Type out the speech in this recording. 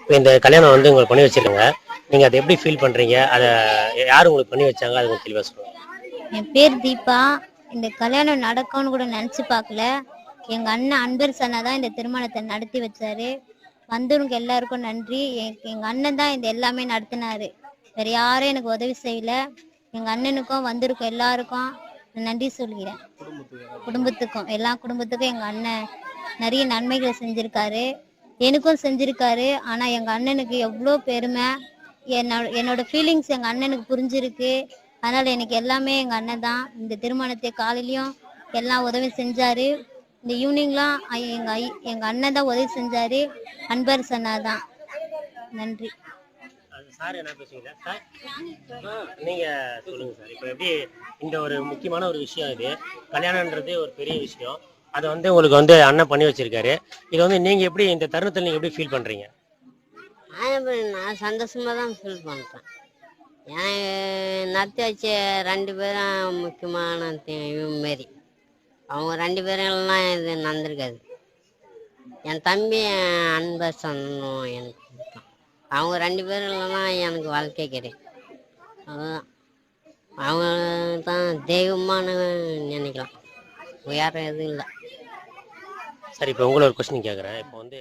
இப்போ இந்த கல்யாணம் வந்து உங்களுக்கு பண்ணி வச்சிருக்காங்க. நீங்க அதை எப்படி ஃபீல் பண்றீங்க? அதை யார் உங்களுக்கு பண்ணி வச்சாங்க? அது கொஞ்சம் தெளிவா சொல்லுங்க. என் பேர் தீபா. இந்த கல்யாணம் நடக்கும்னு கூட நினச்சி பார்க்கல. எங்கள் அண்ணன் அன்பர் சன்னா தான் இந்த திருமணத்தை நடத்தி வச்சாரு. வந்தவங்க எல்லாருக்கும் நன்றி. எங்கள் அண்ணன் தான் இந்த எல்லாமே நடத்தினாரு. வேறு யாரும் எனக்கு உதவி செய்யலை. எங்கள் அண்ணனுக்கும் வந்திருக்கும் எல்லாருக்கும் நான் நன்றி சொல்கிறேன். குடும்பத்துக்கும் எல்லா குடும்பத்துக்கும் எங்கள் அண்ணன் நிறைய நன்மைகளை செஞ்சுருக்காரு. எனக்கும் செஞ்சுருக்காரு. ஆனால் எங்கள் அண்ணனுக்கு எவ்வளோ பெருமை. என்னோட ஃபீலிங்ஸ் எங்கள் அண்ணனுக்கு புரிஞ்சிருக்கு. அதனால் எனக்கு எல்லாமே எங்கள் அண்ணன் தான். இந்த திருமணத்தை காலையிலையும் எல்லாம் உதவி செஞ்சார். இந்த ஈவினிங்லாம் எங்கள் அண்ணன் தான் உதவி செஞ்சார். அன்பர் சன்னா தான். நன்றி. சார் என்ன பேசுவீங்களா சார்? நீங்க சொல்லுங்க சார். இப்போ எப்படி இந்த ஒரு முக்கியமான ஒரு விஷயம் இது, கல்யாணன்றது ஒரு பெரிய விஷயம். அதை வந்து உங்களுக்கு வந்து அண்ணன் பண்ணி வச்சிருக்காரு. இதை வந்து நீங்க எப்படி இந்த தருணத்தில் நீங்க எப்படி ஃபீல் பண்றீங்க? நான் சந்தோஷமாக தான் ஃபீல் பண்ணுறேன். நடத்தி வச்ச 2 பேரும் முக்கியமான மாரி. அவங்க 2 பேரும் எல்லாம் இது நடந்திருக்காது. என் தம்பி என் அன்பர் சொன்னோம் எனக்கு பிடிக்கும். அவங்க 2 பேரும் இல்லைன்னா எனக்கு வாழ்க்கை கிடையாது. அதுதான் அவங்க தான் தெய்வமான நினைக்கலாம். வேறு எதுவும் இல்லை. சரி, இப்போ உங்களை ஒரு கொஸ்டின் கேட்குறேன். இப்போ வந்து